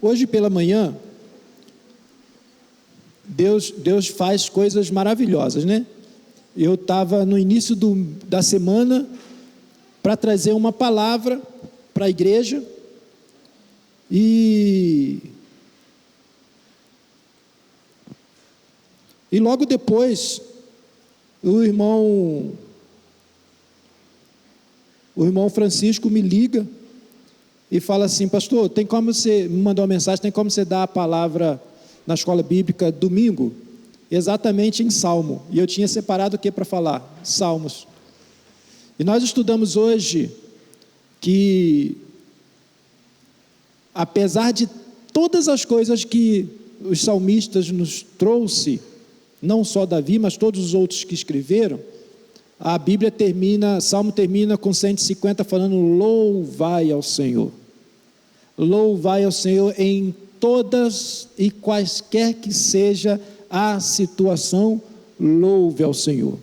Hoje pela manhã, Deus faz coisas maravilhosas, né? Eu estava no início da semana para trazer uma palavra para a igreja e logo depois o irmão Francisco me liga e fala assim: pastor, tem como você, me mandou uma mensagem, tem como você dar a palavra na escola bíblica domingo, exatamente em Salmo, e eu tinha separado o que para falar? Salmos. E nós estudamos hoje que, apesar de todas as coisas que os salmistas nos trouxe, não só Davi, mas todos os outros que escreveram, a Bíblia Salmo termina com 150 falando: louvai ao Senhor. Louvai ao Senhor em todas e quaisquer que seja a situação, louve ao Senhor.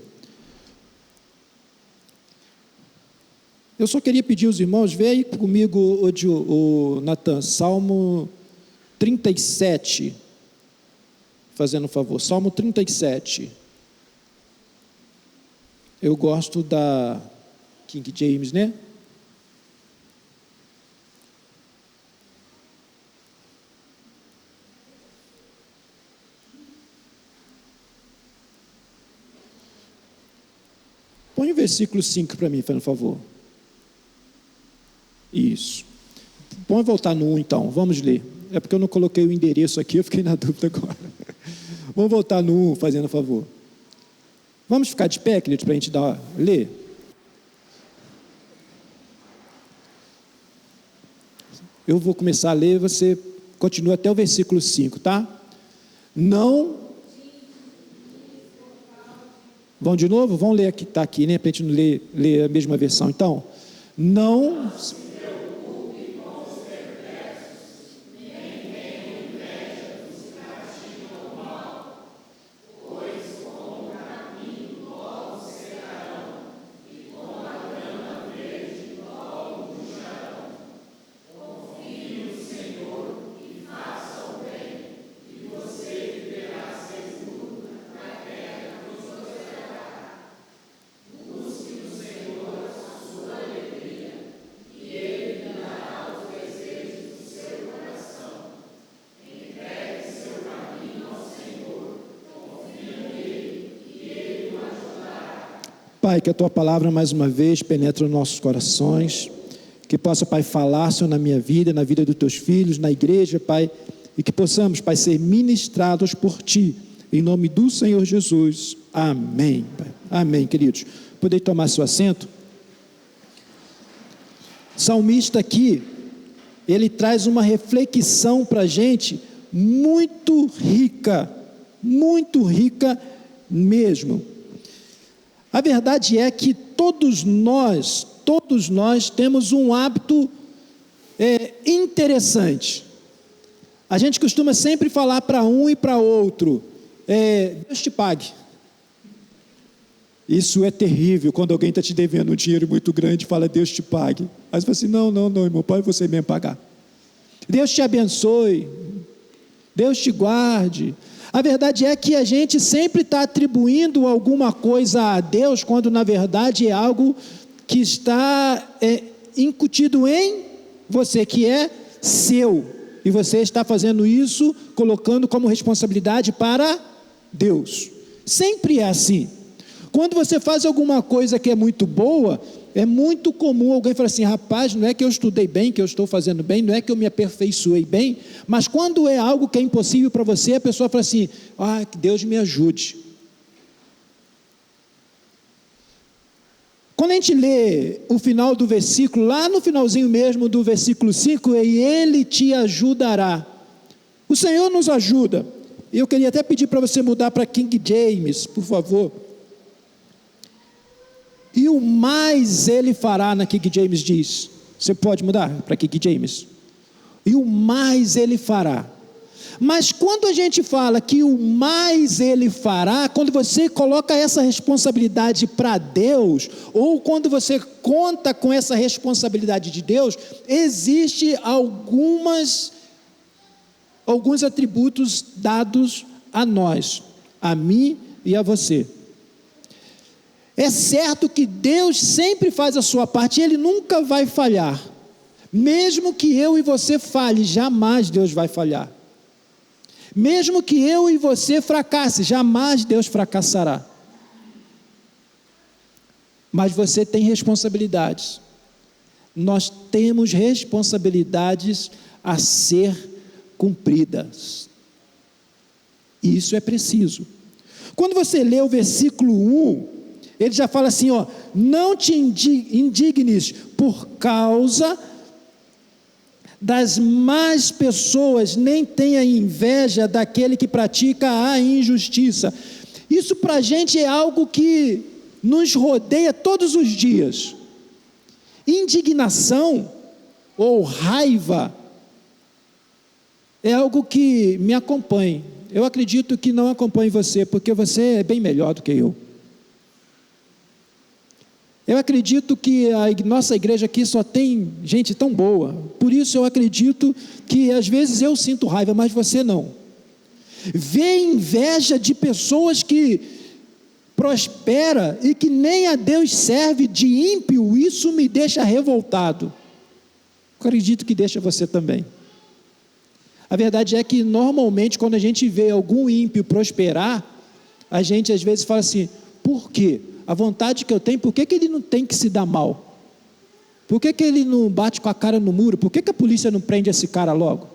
Eu só queria pedir aos irmãos, vê aí comigo, o Natan, Salmo 37, fazendo um favor, Salmo 37. Eu gosto da King James, né? Põe o versículo 5 para mim, fazendo um favor. Isso. Vamos voltar no 1 então, vamos ler. É porque eu não coloquei o endereço aqui, eu fiquei na dúvida agora. Vamos voltar no 1, fazendo um favor. Vamos ficar de pé, queridos, para a gente ler? Eu vou começar a ler, você continua até o versículo 5, tá? Não... Vamos de novo? Vamos ler aqui, está aqui, né? Para a gente não ler a mesma versão. Então, não... Pai, que a Tua palavra mais uma vez penetre nos nossos corações, que possa, Pai, falar, Senhor, na minha vida, na vida dos Teus filhos, na igreja, Pai, e que possamos, Pai, ser ministrados por Ti, em nome do Senhor Jesus. Amém, Pai. Amém, queridos. Podem tomar seu assento? O salmista aqui, ele traz uma reflexão para a gente muito rica mesmo. A verdade é que todos nós temos um hábito interessante. A gente costuma sempre falar para um e para outro: Deus te pague. Isso é terrível, quando alguém está te devendo um dinheiro muito grande, fala: Deus te pague. Aí você fala assim: não, irmão, pode você mesmo pagar. Deus te abençoe, Deus te guarde. A verdade é que a gente sempre está atribuindo alguma coisa a Deus, quando na verdade é algo que está incutido em você, que é seu, e você está fazendo isso, colocando como responsabilidade para Deus. Sempre é assim. Quando você faz alguma coisa que é muito boa, é muito comum alguém falar assim: rapaz, não é que eu estudei bem, que eu estou fazendo bem, não é que eu me aperfeiçoei bem, mas quando é algo que é impossível para você, a pessoa fala assim: que Deus me ajude. Quando a gente lê o final do versículo, lá no finalzinho mesmo do versículo 5, e Ele te ajudará. O Senhor nos ajuda. Eu queria até pedir para você mudar para King James, por favor. E o mais Ele fará, na King James diz. Você pode mudar para King James? E o mais Ele fará. Mas quando a gente fala que o mais Ele fará, quando você coloca essa responsabilidade para Deus, ou quando você conta com essa responsabilidade de Deus, existe algumas alguns atributos dados a nós, a mim e a você. É certo que Deus sempre faz a sua parte, Ele nunca vai falhar. Mesmo que eu e você falhe, jamais Deus vai falhar. Mesmo que eu e você fracasse, jamais Deus fracassará. Mas você tem responsabilidades. Nós temos responsabilidades a ser cumpridas. E isso é preciso. Quando você lê o versículo 1, ele já fala assim, ó, não te indignes por causa das más pessoas, nem tenha inveja daquele que pratica a injustiça. Isso para a gente é algo que nos rodeia todos os dias. Indignação ou raiva é algo que me acompanha. Eu acredito que não acompanhe você, porque você é bem melhor do que eu. Eu acredito que a nossa igreja aqui só tem gente tão boa, por isso eu acredito que às vezes eu sinto raiva, mas você não. Vê inveja de pessoas que prospera e que nem a Deus serve, de ímpio, isso me deixa revoltado. Eu acredito que deixa você também. A verdade é que normalmente quando a gente vê algum ímpio prosperar, a gente às vezes fala assim, por quê? A vontade que eu tenho, por que ele não tem que se dar mal? Por que ele não bate com a cara no muro? Por que a polícia não prende esse cara logo?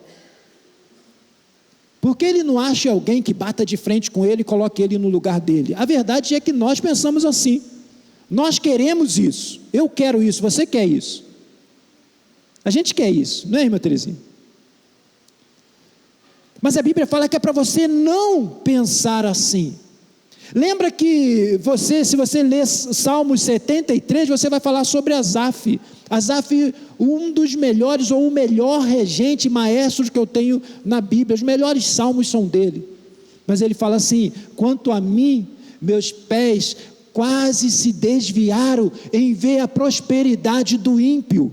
Por que ele não acha alguém que bata de frente com ele e coloque ele no lugar dele? A verdade é que nós pensamos assim, nós queremos isso, eu quero isso, você quer isso, a gente quer isso, não é, irmã Terezinha? Mas a Bíblia fala que é para você não pensar assim. Lembra que se você ler Salmos 73, você vai falar sobre Asaf. Asaf, um dos melhores, ou o melhor regente, maestro que eu tenho na Bíblia, os melhores salmos são dele. Mas ele fala assim, quanto a mim, meus pés quase se desviaram em ver a prosperidade do ímpio.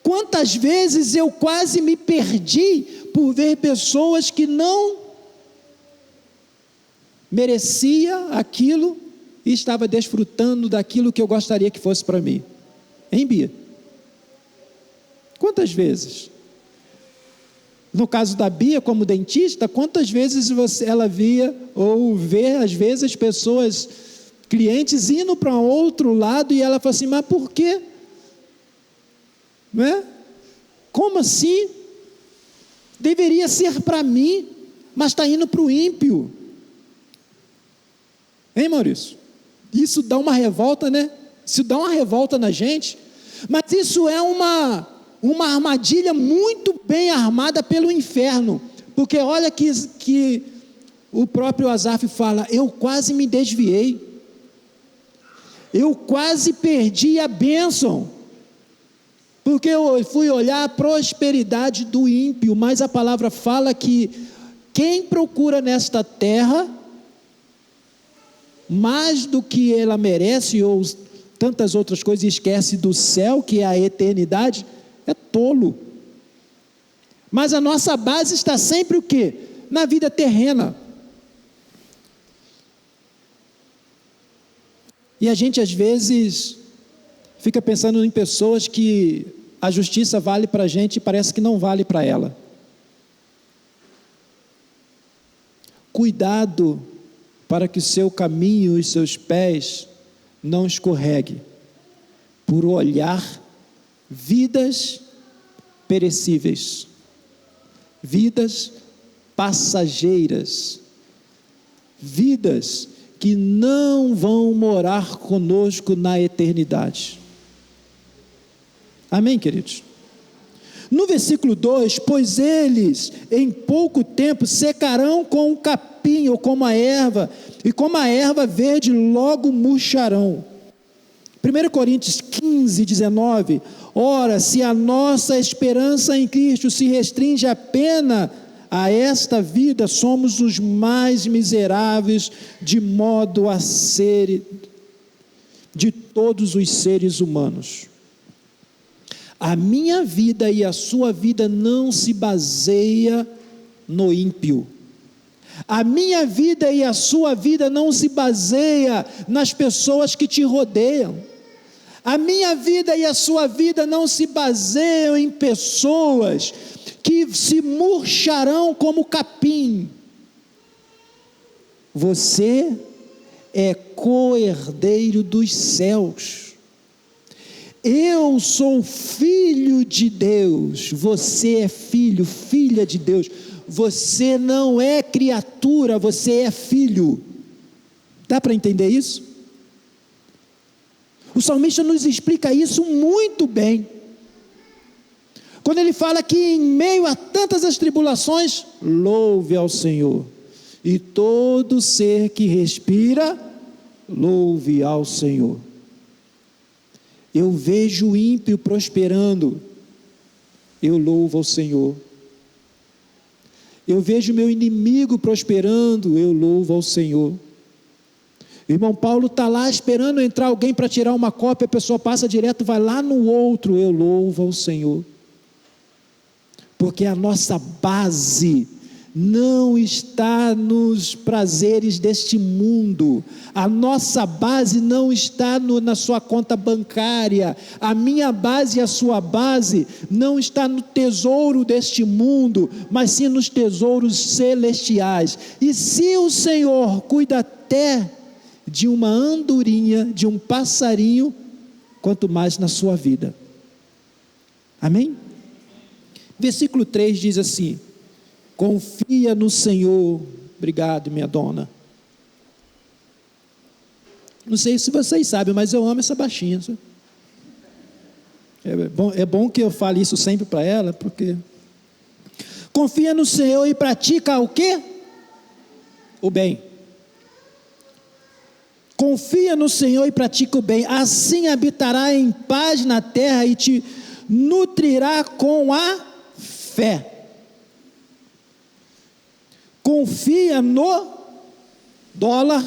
Quantas vezes eu quase me perdi por ver pessoas que não merecia aquilo e estava desfrutando daquilo que eu gostaria que fosse para mim. Hein, Bia? Quantas vezes? No caso da Bia, como dentista, quantas vezes ela via ou vê, às vezes, pessoas, clientes indo para outro lado e ela fala assim, mas por quê? Não é? Como assim? Deveria ser para mim, mas está indo para o ímpio. Hein, Maurício? Isso dá uma revolta, né? Isso dá uma revolta na gente, mas isso é uma armadilha muito bem armada pelo inferno, porque olha que o próprio Asaf fala, eu quase me desviei, eu quase perdi a bênção, porque eu fui olhar a prosperidade do ímpio, mas a palavra fala que quem procura nesta terra mais do que ela merece, ou tantas outras coisas, e esquece do céu, que é a eternidade, é tolo. Mas a nossa base está sempre o quê? Na vida terrena. E a gente às vezes fica pensando em pessoas que a justiça vale para a gente e parece que não vale para ela. Cuidado para que o seu caminho e os seus pés não escorreguem, por olhar vidas perecíveis, vidas passageiras, vidas que não vão morar conosco na eternidade. Amém, queridos? No versículo 2, pois eles em pouco tempo secarão com o capim ou como a erva, e como a erva verde logo murcharão. 1 Coríntios 15, 19, ora, se a nossa esperança em Cristo se restringe apenas a esta vida, somos os mais miseráveis de modo a ser de todos os seres humanos. A minha vida e a sua vida não se baseia no ímpio. A minha vida e a sua vida não se baseia nas pessoas que te rodeiam. A minha vida e a sua vida não se baseiam em pessoas que se murcharão como capim. Você é co-herdeiro dos céus. Eu sou filho de Deus. Você é filho, filha de Deus. Você não é criatura, você é filho. Dá para entender isso? O salmista nos explica isso muito bem. Quando ele fala que em meio a tantas as tribulações, louve ao Senhor. E todo ser que respira, louve ao Senhor. Eu vejo o ímpio prosperando, eu louvo ao Senhor. Eu vejo meu inimigo prosperando, eu louvo ao Senhor. O irmão Paulo está lá esperando entrar alguém para tirar uma cópia, a pessoa passa direto, vai lá no outro, eu louvo ao Senhor. Porque a nossa base não está nos prazeres deste mundo, a nossa base não está na sua conta bancária, a minha base e a sua base não está no tesouro deste mundo, mas sim nos tesouros celestiais. E se o Senhor cuida até de uma andorinha, de um passarinho, quanto mais na sua vida. Amém? Versículo 3 diz assim: confia no Senhor. Obrigado, minha dona. Não sei se vocês sabem, mas eu amo essa baixinha. É bom que eu fale isso sempre para ela, porque confia no Senhor e pratica o quê? O bem. Confia no Senhor e pratica o bem, assim habitará em paz na terra e te nutrirá com a fé. Confia no dólar,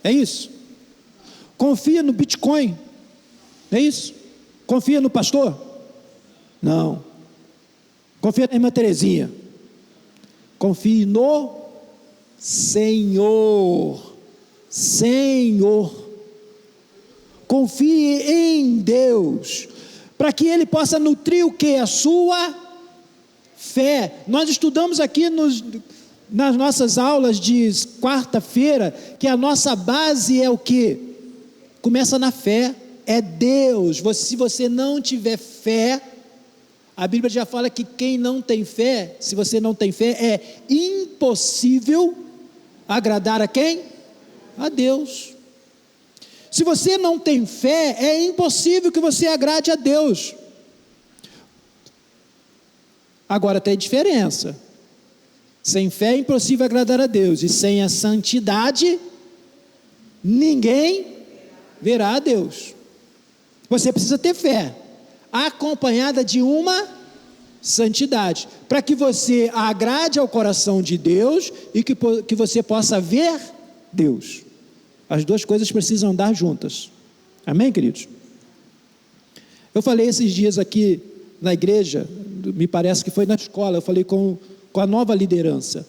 é isso? Confia no Bitcoin, é isso? Confia no pastor? Não. Confia na irmã Terezinha. Confie no Senhor. Senhor. Confie em Deus, para que Ele possa nutrir o que? A sua fé. Nós estudamos aqui nas nossas aulas de quarta-feira, que a nossa base é o que? Começa na fé, é Deus. Se você não tiver fé, a Bíblia já fala que quem não tem fé, se você não tem fé, é impossível agradar a quem? A Deus. Se você não tem fé, é impossível que você agrade a Deus. Agora tem diferença. Sem fé é impossível agradar a Deus, e sem a santidade, ninguém verá a Deus. Você precisa ter fé, acompanhada de uma santidade, para que você agrade ao coração de Deus, e que você possa ver Deus. As duas coisas precisam andar juntas. Amém, queridos? Eu falei esses dias aqui na igreja, me parece que foi na escola, eu falei com a nova liderança.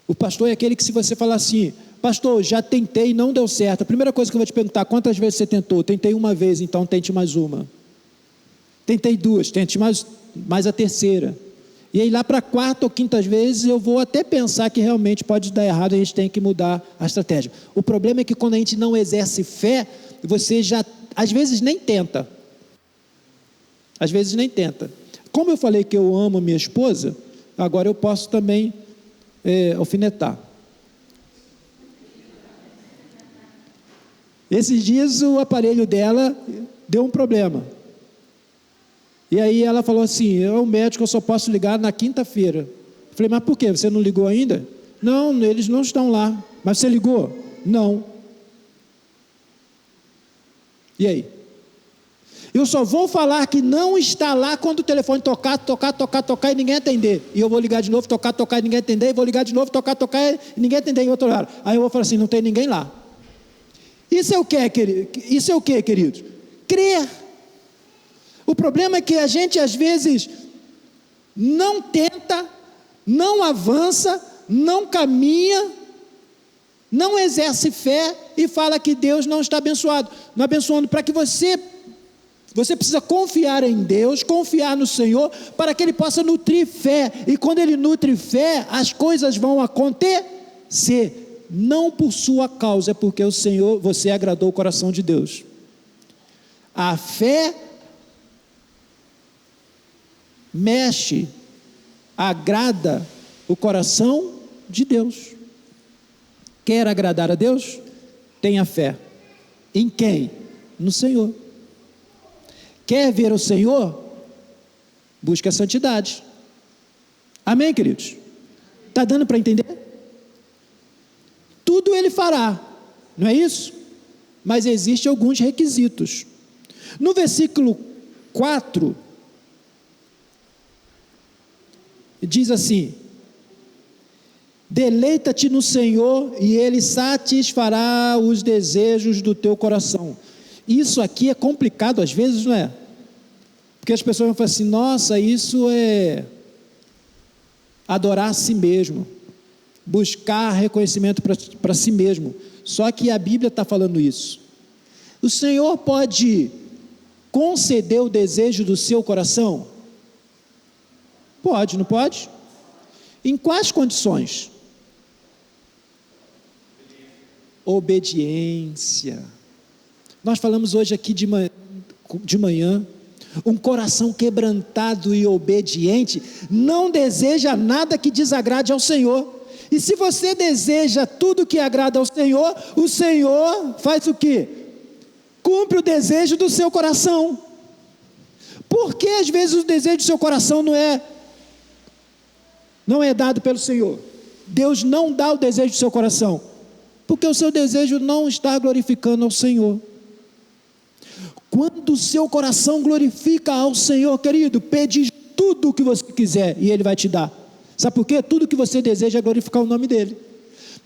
O pastor é aquele que, se você falar assim: pastor, já tentei e não deu certo, a primeira coisa que eu vou te perguntar: quantas vezes você tentou? Tentei uma vez, então tente mais uma. Tentei duas, tente mais a terceira. E aí lá para a quarta ou quinta vezes eu vou até pensar que realmente pode dar errado e a gente tem que mudar a estratégia. O problema é que quando a gente não exerce fé, você já, às vezes nem tenta. Às vezes nem tenta. Como eu falei que eu amo minha esposa, agora eu posso também alfinetar. Esses dias o aparelho dela deu um problema. E aí ela falou assim: o médico, eu só posso ligar na quinta-feira. Eu falei: mas por quê? Você não ligou ainda? Não, eles não estão lá. Mas você ligou? Não. E aí? Eu só vou falar que não está lá quando o telefone tocar e ninguém atender. E eu vou ligar de novo, tocar e ninguém atender. E vou ligar de novo, tocar e ninguém atender em outro horário. Aí eu vou falar assim: não tem ninguém lá. Isso é o que, querido? Isso é o que, queridos? Crer. O problema é que a gente às vezes não tenta, não avança, não caminha, não exerce fé e fala que Deus não está abençoando. Para que você precisa confiar em Deus, confiar no Senhor, para que Ele possa nutrir fé, e quando Ele nutre fé, as coisas vão acontecer, não por sua causa, é porque o Senhor, você agradou o coração de Deus. A fé mexe, agrada o coração de Deus. Quer agradar a Deus? Tenha fé. Em quem? No Senhor. Quer ver o Senhor? Busque a santidade. Amém, queridos? Está dando para entender? Tudo Ele fará, não é isso? Mas existem alguns requisitos. No versículo 4, diz assim: deleita-te no Senhor e Ele satisfará os desejos do teu coração. Isso aqui é complicado às vezes, não é? Porque as pessoas vão falar assim: nossa, isso é adorar a si mesmo, buscar reconhecimento para si mesmo. Só que a Bíblia está falando isso. O Senhor pode conceder o desejo do seu coração? Pode, não pode? Em quais condições? Obediência. Nós falamos hoje aqui de manhã, um coração quebrantado e obediente não deseja nada que desagrade ao Senhor. E se você deseja tudo que agrada ao Senhor, o Senhor faz o quê? Cumpre o desejo do seu coração. Por que às vezes o desejo do seu coração não é dado pelo Senhor? Deus não dá o desejo do seu coração, porque o seu desejo não está glorificando ao Senhor. Quando o seu coração glorifica ao Senhor, querido, pede tudo o que você quiser e Ele vai te dar. Sabe por quê? Tudo que você deseja é glorificar o nome dEle.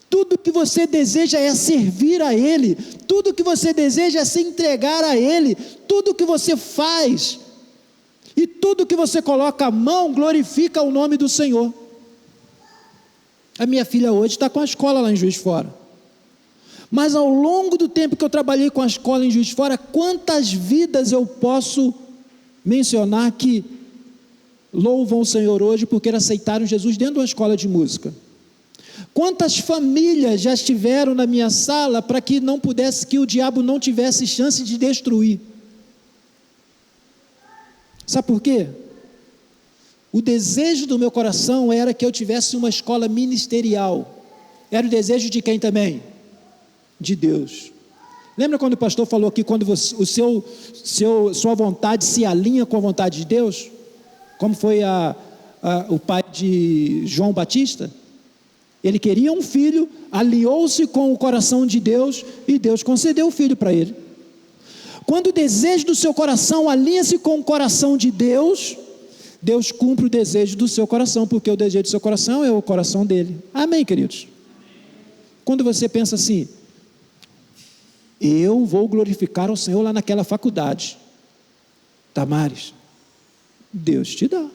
Tudo que você deseja é servir a Ele. Tudo que você deseja é se entregar a Ele. Tudo que você faz e tudo que você coloca a mão glorifica o nome do Senhor. A minha filha hoje está com a escola lá em Juiz de Fora. Mas ao longo do tempo que eu trabalhei com a escola em Juiz de Fora, quantas vidas eu posso mencionar que louvam o Senhor hoje porque aceitaram Jesus dentro de uma escola de música? Quantas famílias já estiveram na minha sala para que o diabo não tivesse chance de destruir? Sabe por quê? O desejo do meu coração era que eu tivesse uma escola ministerial. Era o desejo de quem também? De Deus. Lembra quando o pastor falou que quando sua vontade se alinha com a vontade de Deus? Como foi o pai de João Batista? Ele queria um filho, alinhou-se com o coração de Deus e Deus concedeu o filho para ele. Quando o desejo do seu coração alinha-se com o coração de Deus, Deus cumpre o desejo do seu coração, porque o desejo do seu coração é o coração dele. Amém, queridos? Quando você pensa assim: eu vou glorificar ao Senhor lá naquela faculdade, Damares, Deus te dá.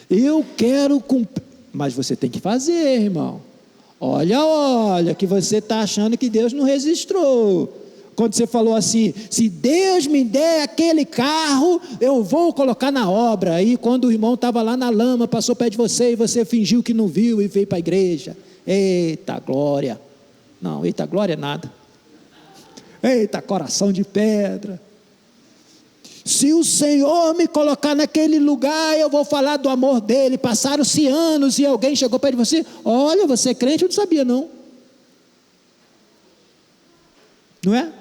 Eu quero cumprir, mas você tem que fazer, irmão. Olha, que você está achando que Deus não registrou. Quando você falou assim: se Deus me der aquele carro, eu vou colocar na obra. Aí quando o irmão estava lá na lama, passou perto de você e você fingiu que não viu e veio para a igreja. Eita glória. Não, eita glória é nada. Eita coração de pedra. Se o Senhor me colocar naquele lugar, eu vou falar do amor dele. Passaram-se anos e alguém chegou perto de você: olha, você é crente? Eu não sabia não. Não é?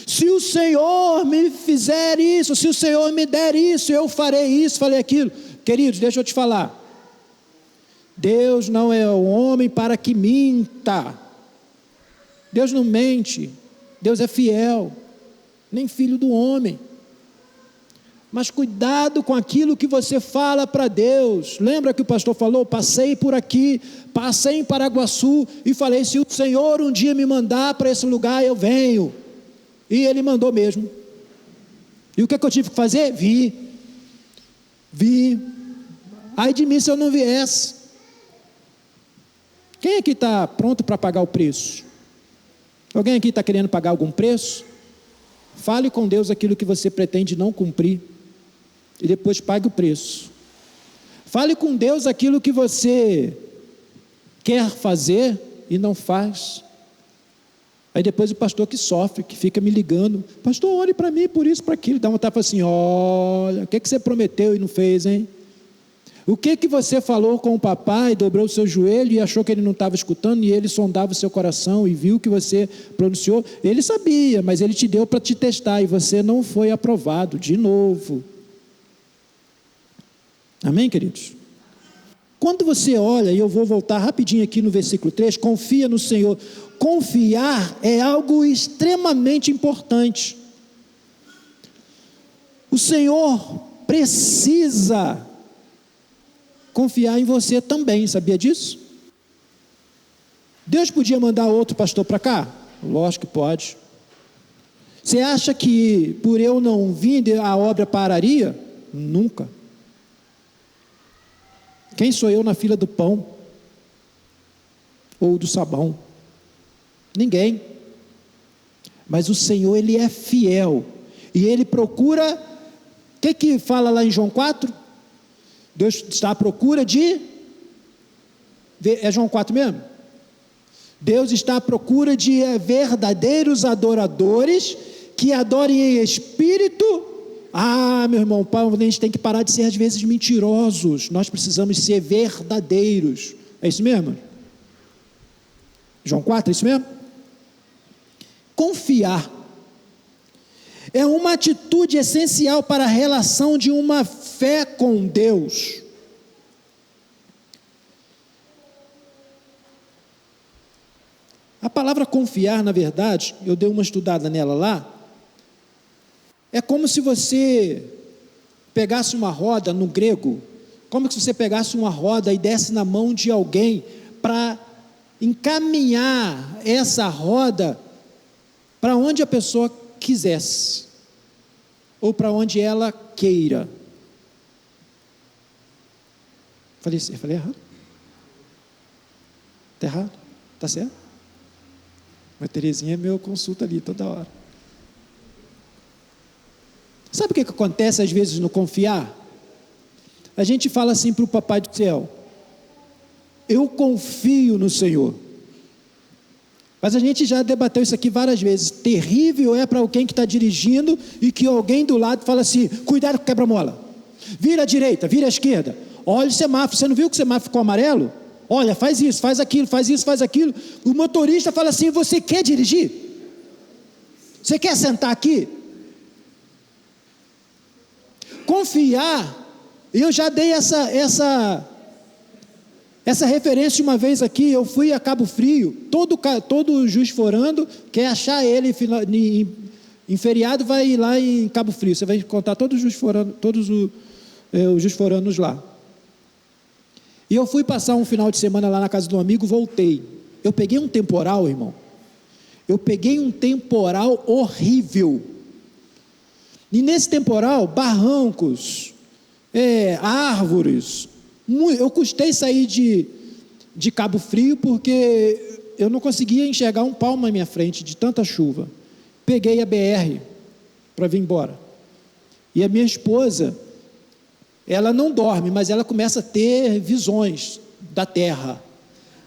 Se o Senhor me fizer isso, se o Senhor me der isso, eu farei isso, farei aquilo. Queridos, deixa eu te falar. Deus não é o homem para que minta. Deus não mente. Deus é fiel, nem filho do homem. Mas cuidado com aquilo que você fala para Deus. Lembra que o pastor falou: passei por aqui, passei em Paraguaçu e falei: se o Senhor um dia me mandar para esse lugar, eu venho. E Ele mandou mesmo. E o que eu tive que fazer? Vi. Ai de mim se eu não viesse. Quem aqui está pronto para pagar o preço? Alguém aqui está querendo pagar algum preço? Fale com Deus aquilo que você pretende não cumprir e depois pague o preço. Fale com Deus aquilo que você quer fazer e não faz. Aí depois o pastor que sofre, que fica me ligando, pastor, ore para mim por isso, para aquilo, dá uma tapa assim, olha, o que você prometeu e não fez, hein? O que você falou com o papai, dobrou o seu joelho e achou que ele não estava escutando, e ele sondava o seu coração e viu que você pronunciou, ele sabia, mas ele te deu para te testar, e você não foi aprovado, de novo. Amém, queridos? Quando você olha, e eu vou voltar rapidinho aqui no versículo 3, confia no Senhor. Confiar é algo extremamente importante. O Senhor precisa confiar em você também, sabia disso? Deus podia mandar outro pastor para cá? Lógico que pode. Você acha que por eu não vir a obra pararia? Nunca. Quem sou eu na fila do pão? Ou do sabão? Ninguém. Mas o Senhor, Ele é fiel. E Ele procura, o que fala lá em João 4? Deus está à procura de, é João 4 mesmo? Deus está à procura de verdadeiros adoradores, que adorem em espírito. Meu irmão Paulo, a gente tem que parar de ser às vezes mentirosos, nós precisamos ser verdadeiros, é isso mesmo? João 4, é isso mesmo? Confiar é uma atitude essencial para a relação de uma fé com Deus. A palavra confiar, na verdade, eu dei uma estudada nela lá, é como se você pegasse uma roda no grego, como se você pegasse uma roda e desse na mão de alguém para encaminhar essa roda para onde a pessoa quisesse, ou para onde ela queira. Falei errado? Está errado? Está certo? Mas Terezinha é meu consulta ali toda hora. Sabe o que acontece às vezes no confiar? A gente fala assim para o papai do céu, eu confio no Senhor. Mas a gente já debateu isso aqui várias vezes. Terrível é para alguém que está dirigindo e que alguém do lado fala assim, cuidado com o quebra-mola, vira à direita, vira à esquerda, olha o semáforo, você não viu que o semáforo ficou amarelo? Olha, faz isso, faz aquilo, faz isso, faz aquilo. O motorista fala assim, você quer dirigir? Você quer sentar aqui? Confiar, eu já dei essa referência uma vez aqui. Eu fui a Cabo Frio, todo Juiz Forando quer achar ele em feriado, vai ir lá em Cabo Frio, você vai encontrar todos os Juiz Foranos lá. E eu fui passar um final de semana lá na casa de um amigo, voltei, eu peguei um temporal, irmão, horrível, e nesse temporal, barrancos, árvores, eu custei sair de Cabo Frio, porque eu não conseguia enxergar um palmo na minha frente, de tanta chuva. Peguei a BR, para vir embora, e a minha esposa, ela não dorme, mas ela começa a ter visões da terra,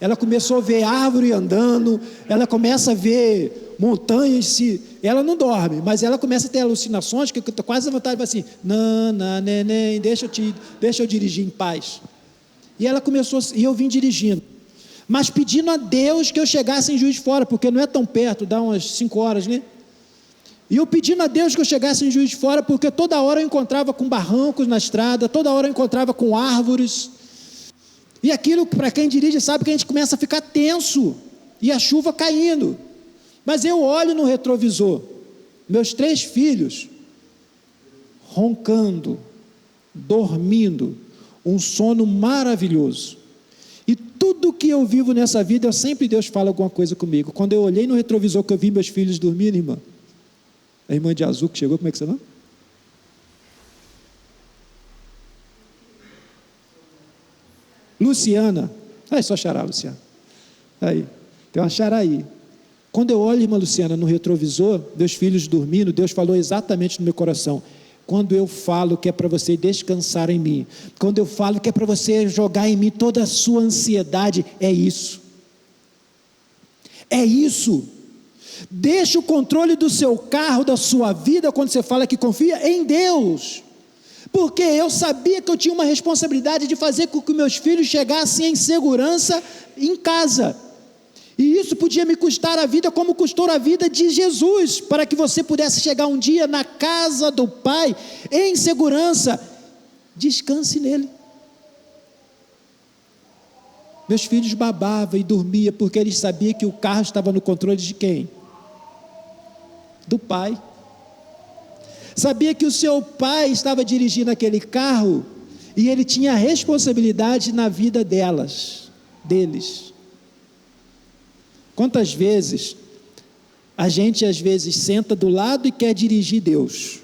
ela começou a ver árvore andando, ela começa a ver montanhas, ela não dorme, mas ela começa a ter alucinações, que eu estou quase à vontade de falar assim, não, neném, deixa eu dirigir em paz, e ela começou, e eu vim dirigindo, mas pedindo a Deus que eu chegasse em Juiz de Fora, porque não é tão perto, dá umas 5 horas, né? E eu pedindo a Deus que eu chegasse em Juiz de Fora, porque toda hora eu encontrava com barrancos na estrada, toda hora eu encontrava com árvores, e aquilo, para quem dirige, sabe que a gente começa a ficar tenso, e a chuva caindo, mas eu olho no retrovisor, meus 3 filhos, roncando, dormindo, um sono maravilhoso, e tudo que eu vivo nessa vida, sempre Deus fala alguma coisa comigo. Quando eu olhei no retrovisor, que eu vi meus filhos dormindo, irmã, a irmã de azul que chegou, como é que você chama? Luciana, aí só xará, Luciana, aí, tem uma xará aí. Quando eu olho, irmã Luciana, no retrovisor, meus filhos dormindo, Deus falou exatamente no meu coração: quando eu falo que é para você descansar em mim, quando eu falo que é para você jogar em mim toda a sua ansiedade, é isso. É isso. Deixa o controle do seu carro, da sua vida, quando você fala que confia em Deus. Porque eu sabia que eu tinha uma responsabilidade de fazer com que meus filhos chegassem em segurança em casa. E isso podia me custar a vida, como custou a vida de Jesus, para que você pudesse chegar um dia na casa do Pai, em segurança. Descanse nele. Meus filhos babavam e dormiam, porque eles sabiam que o carro estava no controle de quem? Do Pai. Sabia que o seu pai estava dirigindo aquele carro, e ele tinha responsabilidade na vida deles. Quantas vezes a gente às vezes senta do lado e quer dirigir Deus?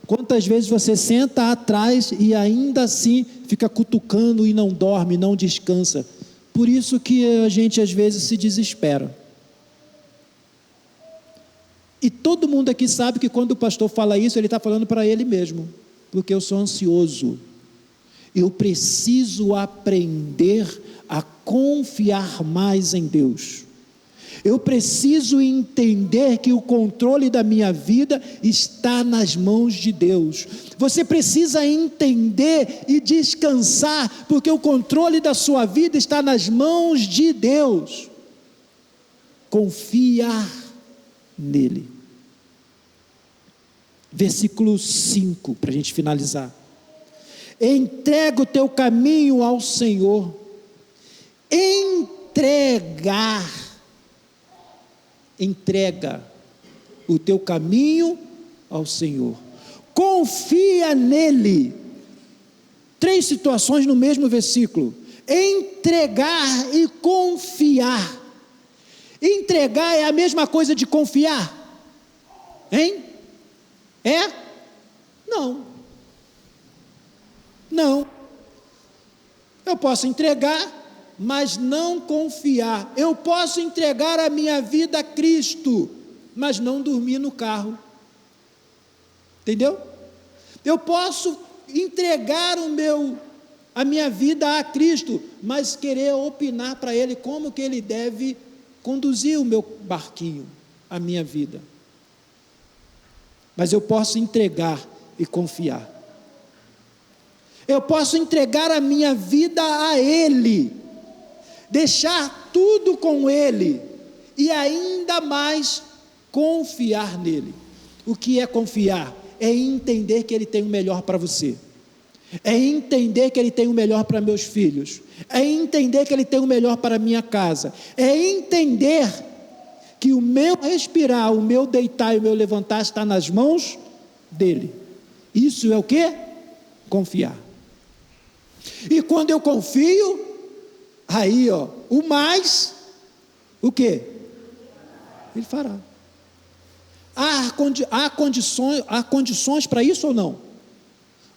Quantas vezes você senta atrás e ainda assim fica cutucando e não dorme, não descansa? Por isso que a gente às vezes se desespera. E todo mundo aqui sabe que quando o pastor fala isso, ele está falando para ele mesmo, porque eu sou ansioso. Eu preciso aprender a confiar mais em Deus. Eu preciso entender que o controle da minha vida está nas mãos de Deus. Você precisa entender e descansar, porque o controle da sua vida está nas mãos de Deus. Confiar nele. Versículo 5, para a gente finalizar. Entrega o teu caminho ao Senhor. Entrega o teu caminho ao Senhor. Confia nele. 3 situações no mesmo versículo. Entregar e confiar. Entregar é a mesma coisa de confiar? Hein? É? Não. Eu posso entregar, mas não confiar. Eu posso entregar a minha vida a Cristo, mas não dormir no carro. Entendeu? Eu posso entregar a minha vida a Cristo, mas querer opinar para Ele como que Ele deve conduzir o meu barquinho, a minha vida. Mas eu posso entregar e confiar. Eu posso entregar a minha vida a Ele, deixar tudo com Ele, e ainda mais confiar nele. O que é confiar? É entender que Ele tem o melhor para você, é entender que Ele tem o melhor para meus filhos, é entender que Ele tem o melhor para a minha casa, é entender que o meu respirar, o meu deitar e o meu levantar está nas mãos dEle. Isso é o que? Confiar. E quando eu confio, aí o mais, o que? Ele fará. Há condições para isso ou não?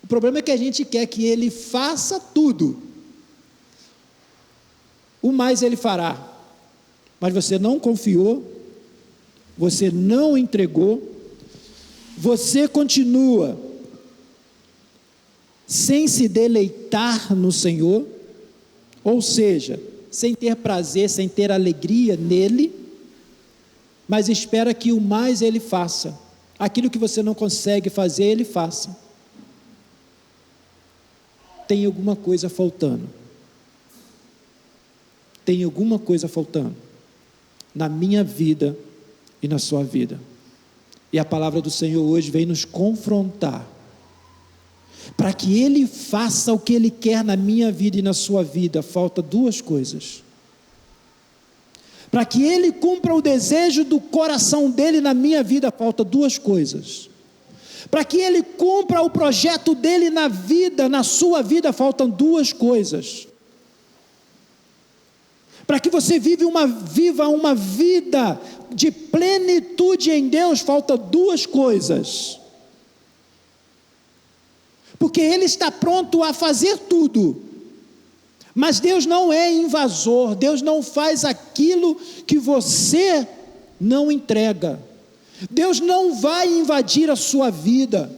O problema é que a gente quer que Ele faça tudo. O mais Ele fará. Mas você não confiou, você não entregou, você continua sem se deleitar no Senhor, ou seja, sem ter prazer, sem ter alegria nele, mas espera que o mais Ele faça, aquilo que você não consegue fazer, Ele faça. Tem alguma coisa faltando, tem alguma coisa faltando, na minha vida e na sua vida, e a palavra do Senhor hoje vem nos confrontar, para que Ele faça o que Ele quer na minha vida e na sua vida, falta 2 coisas, para que Ele cumpra o desejo do coração dEle na minha vida, falta 2 coisas, para que Ele cumpra o projeto dEle na vida, na sua vida, faltam 2 coisas, para que você viva uma vida de plenitude em Deus, faltam 2 coisas, porque Ele está pronto a fazer tudo, Mas Deus não é invasor, Deus não faz aquilo que você não entrega. Deus não vai invadir a sua vida,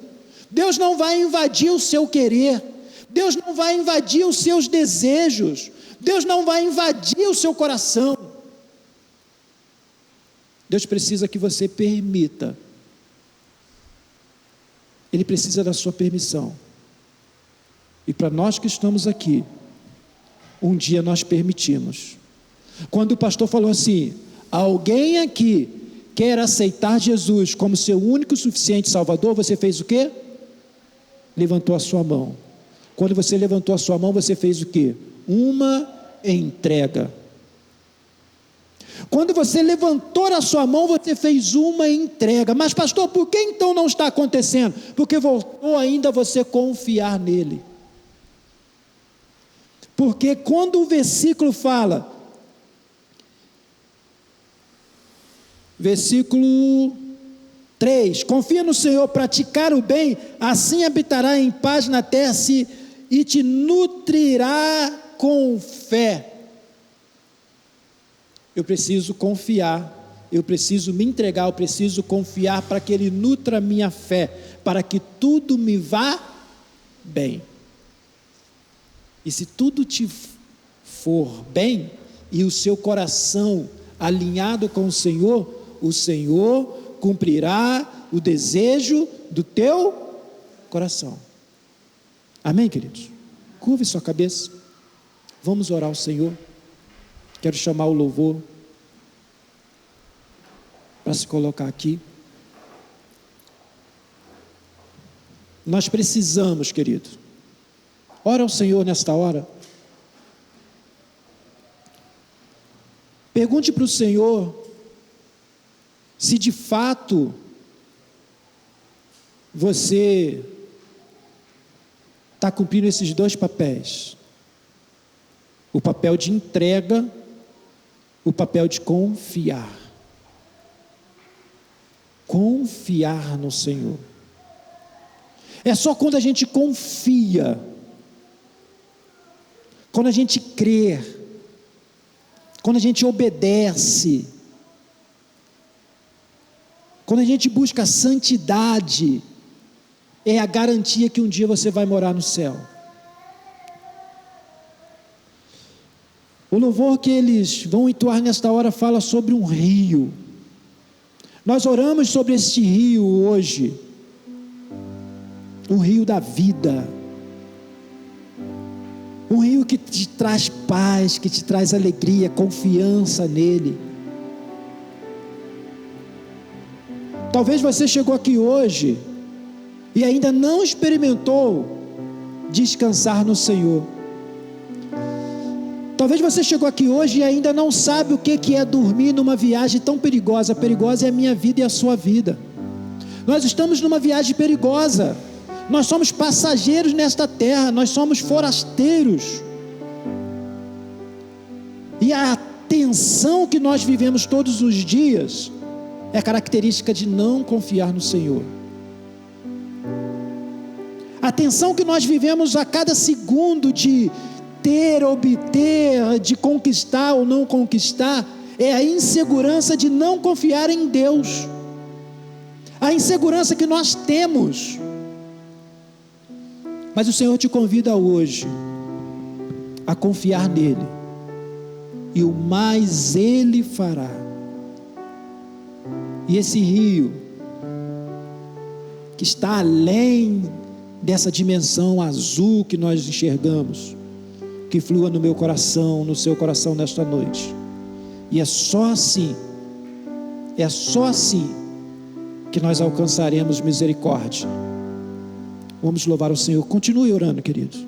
Deus não vai invadir o seu querer, Deus não vai invadir os seus desejos, Deus não vai invadir o seu coração. Deus precisa que você permita, Ele precisa da sua permissão. E para nós que estamos aqui, um dia nós permitimos. Quando o pastor falou assim: alguém aqui quer aceitar Jesus como seu único e suficiente Salvador, você fez o quê? Levantou a sua mão. Quando você levantou a sua mão, você fez o quê? Uma entrega. Quando você levantou a sua mão, você fez uma entrega. Mas pastor, por que então não está acontecendo? Porque voltou ainda você confiar nele. Porque quando o versículo fala, versículo 3, confia no Senhor, praticar o bem, assim habitará em paz na terra e te nutrirá com fé. Eu preciso confiar, eu preciso me entregar, eu preciso confiar para que Ele nutra a minha fé, para que tudo me vá bem. E se tudo te for bem, e o seu coração alinhado com o Senhor cumprirá o desejo do teu coração. Amém, queridos? Curve sua cabeça, vamos orar ao Senhor. Quero chamar o louvor para se colocar aqui. Nós precisamos, querido, ora ao Senhor nesta hora. Pergunte para o Senhor se de fato você está cumprindo esses dois papéis: o papel de entrega, o papel de confiar. Confiar no Senhor. É só quando a gente confia, quando a gente crê, quando a gente obedece, quando a gente busca a santidade, é a garantia que um dia você vai morar no céu. O louvor que eles vão entoar nesta hora fala sobre um rio. Nós oramos sobre este rio hoje, o rio da vida, um rio que te traz paz, que te traz alegria, confiança nele. Talvez você chegou aqui hoje e ainda não experimentou descansar no Senhor. Talvez você chegou aqui hoje e ainda não sabe o que é dormir numa viagem tão perigosa. Perigosa é a minha vida e a sua vida. Nós estamos numa viagem perigosa. Nós somos passageiros nesta terra, nós somos forasteiros. E a tensão que nós vivemos todos os dias é característica de não confiar no Senhor. A tensão que nós vivemos a cada segundo de ter, obter, de conquistar ou não conquistar, é a insegurança de não confiar em Deus. A insegurança que nós temos. Mas o Senhor te convida hoje a confiar nele, e o mais Ele fará. E esse rio, que está além dessa dimensão azul que nós enxergamos, que flua no meu coração, no seu coração nesta noite. E é só assim que nós alcançaremos misericórdia. Vamos louvar o Senhor. Continue orando, queridos.